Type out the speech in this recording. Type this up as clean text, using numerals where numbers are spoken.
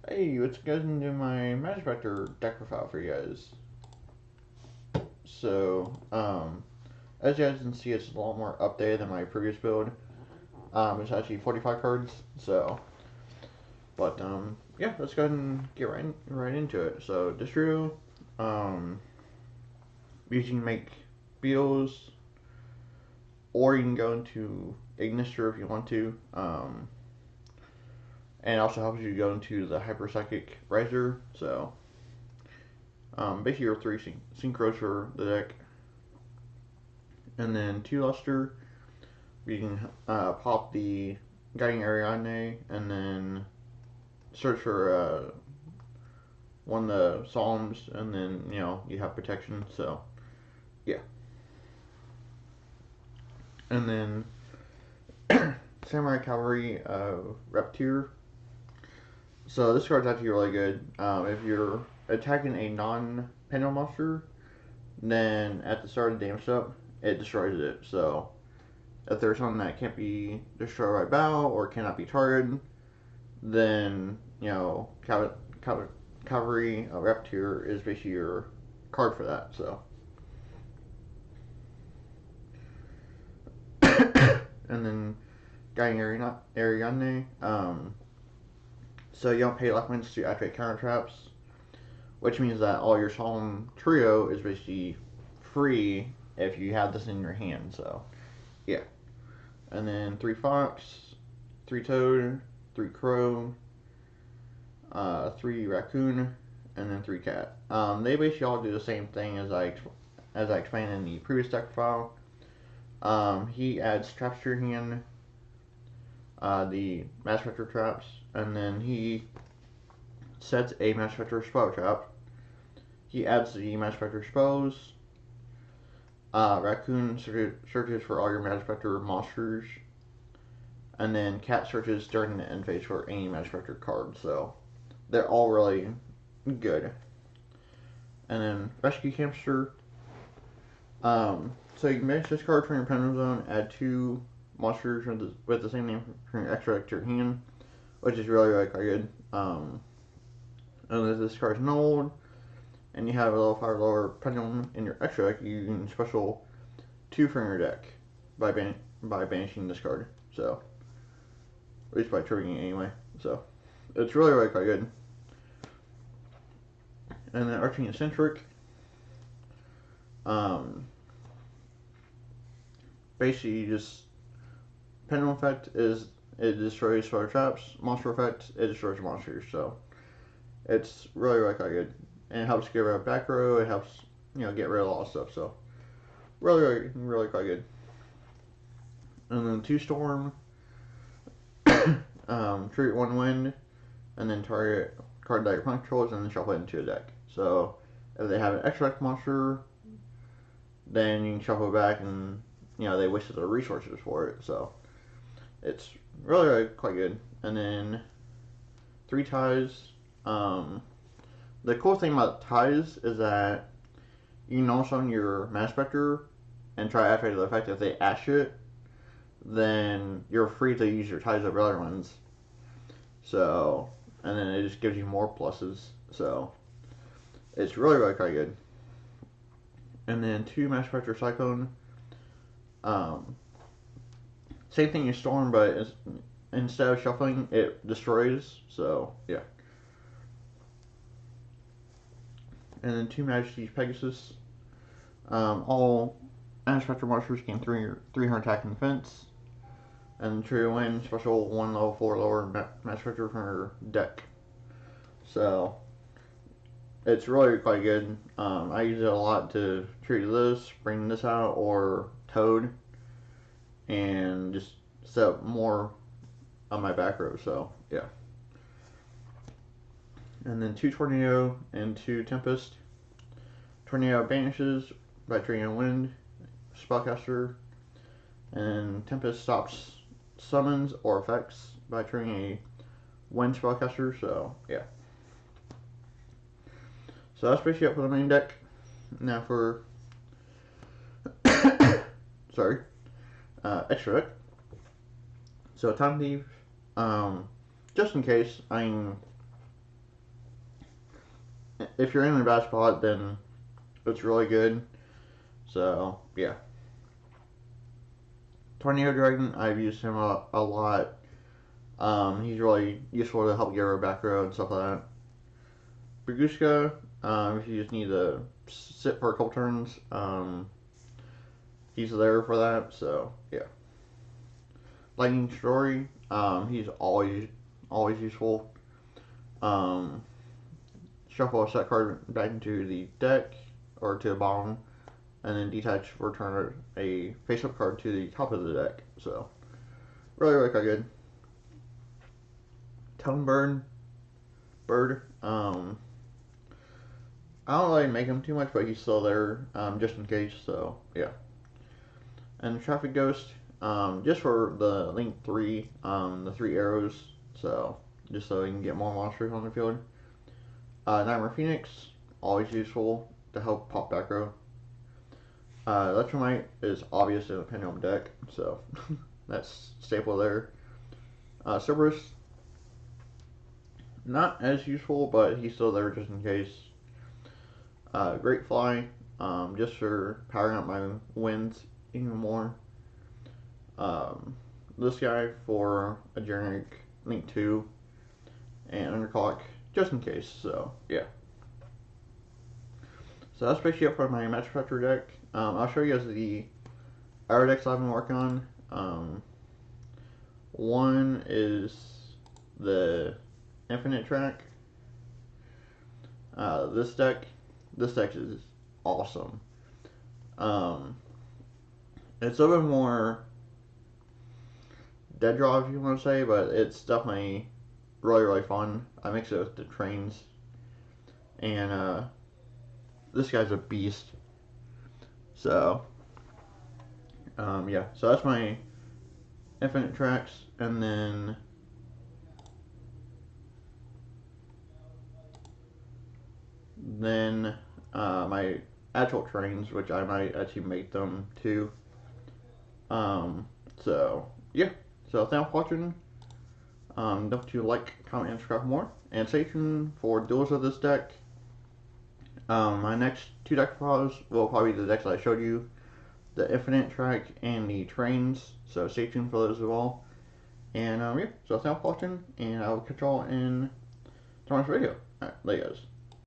Hey, let's go into my Majespecter deck profile for you guys. As you guys can see, it's a lot more updated than my previous build. It's actually 45 cards, yeah, let's go ahead and get right into it. So, distro, um, you can make Beals, or you can go into Ignister if you want to. And it also helps you go into the Hyper Psychic Riser. So, basically, your three synchros for the deck, and then 2 Luster. You can pop the Guiding Ariadne, and then search for one of the Psalms, and then you have protection. So yeah, and then Samurai Cavalry Reptier. So this card's actually really good. If you're attacking a non-Pendulum monster, then at the start of the damage step, it destroys it. So if there's something that can't be destroyed by battle or cannot be targeted, then Cavalry Reptier is basically your card for that. So, and then Guiding Ariadne. So you don't pay life points to activate counter traps, which means that all your Solemn Trio is basically free if you have this in your hand. So, yeah. And then 3 Fox, 3 Toad, 3 Crow, 3 Raccoon, and then 3 Cat. They basically all do the same thing as I explained in the previous deck file. He adds traps to your hand, the Majespecter traps, and then he sets a Majespecter spell trap. He adds the Majespecter spells. Raccoon searches for all your Majespecter monsters, and then Cat searches during the end phase for any Majespecter card. So they're all really good. And then Rescue Hamster. So you can manage this card from your Pendulum Zone, add 2 monsters with the same name from your extra deck to your hand, which is really quite good. And if this card's nulled, and you have a level 5 lower Pendulum in your extra deck, you can special 2 from your deck by banishing this card. So, at least by triggering it anyway. So, it's really quite good. And then Arching Eccentric. Basically, just Pendulum effect is it destroys spell traps. Monster effect, it destroys monsters. So, it's really quite good. And it helps get rid of back row. It helps get rid of a lot of stuff. So really quite good. And then 2 Storm, treat 1 Wind, and then target card that your opponent controls, and then shuffle it into a deck. So if they have an extra deck monster, then you can shuffle it back, and they wasted their resources for it. So it's really quite good. And then 3 Ties. The cool thing about ties is that you can also on your Majespecter and try to activate the effect. If they ash it, then you're free to use your ties over other ones. So, and then it just gives you more pluses. So, it's really quite good. And then 2 Majespecter Cyclone. Same thing as Storm, but instead of shuffling, it destroys. So, yeah. And then 2 Majesty's Pegasus. All Majespecter monsters gain 300 attack and defense. And Trio Win, special 1 level 4 lower Majespecter from your deck. So, it's really quite good. I use it a lot to treat this, bring this out, or Toad, and just set up more on my back row. So, yeah. And then 2 Tornado and 2 Tempest. Tornado banishes by triggering a Wind spellcaster, and Tempest stops summons or effects by triggering a Wind spellcaster. So yeah. So that's basically it for the main deck. Now for extra deck. So Time Thief, just in case, if you're in a bad spot, then it's really good. So yeah, Tornado Dragon, I've used him a lot. He's really useful to help get over back row and stuff like that. Bagushka, if you just need to sit for a couple turns, he's there for that. So yeah, Lightning Story, he's always useful. Um, Shuffle a set card back into the deck or to the bottom, and then detach, return a face-up card to the top of the deck. So really quite good. Tongue Bird. I don't really make him too much, but he's still there, just in case. So yeah. And Traffic Ghost, just for the Link 3, the 3 arrows. So just so you can get more monsters on the field. Nightmare Phoenix, always useful to help pop back row. Electromite is obvious in a Pendulum deck, so that's staple there. Cerberus, not as useful, but he's still there just in case. Great Fly, just for powering up my winds even more. This guy for a generic Link 2 and Underclock, just in case, so yeah. So that's basically it for my Majespecter deck. I'll show you guys the other decks I've been working on. One is the Infinite Track. This deck is awesome. It's a little bit more dead draw, if you want to say, but it's definitely really fun. I mix it with the trains, and this guy's a beast. So yeah, so that's my Infinite Tracks, and then my actual trains, which I might actually make them too. So yeah, so thanks for watching. Don't forget to like, comment, and subscribe for more, and stay tuned for duels of this deck. My next 2 deck files will probably be the decks that I showed you, the Infinite Track and the Trains, so stay tuned for those as well. And yeah, so thanks for watching, and I will catch y'all in tomorrow's video. Alright, later guys.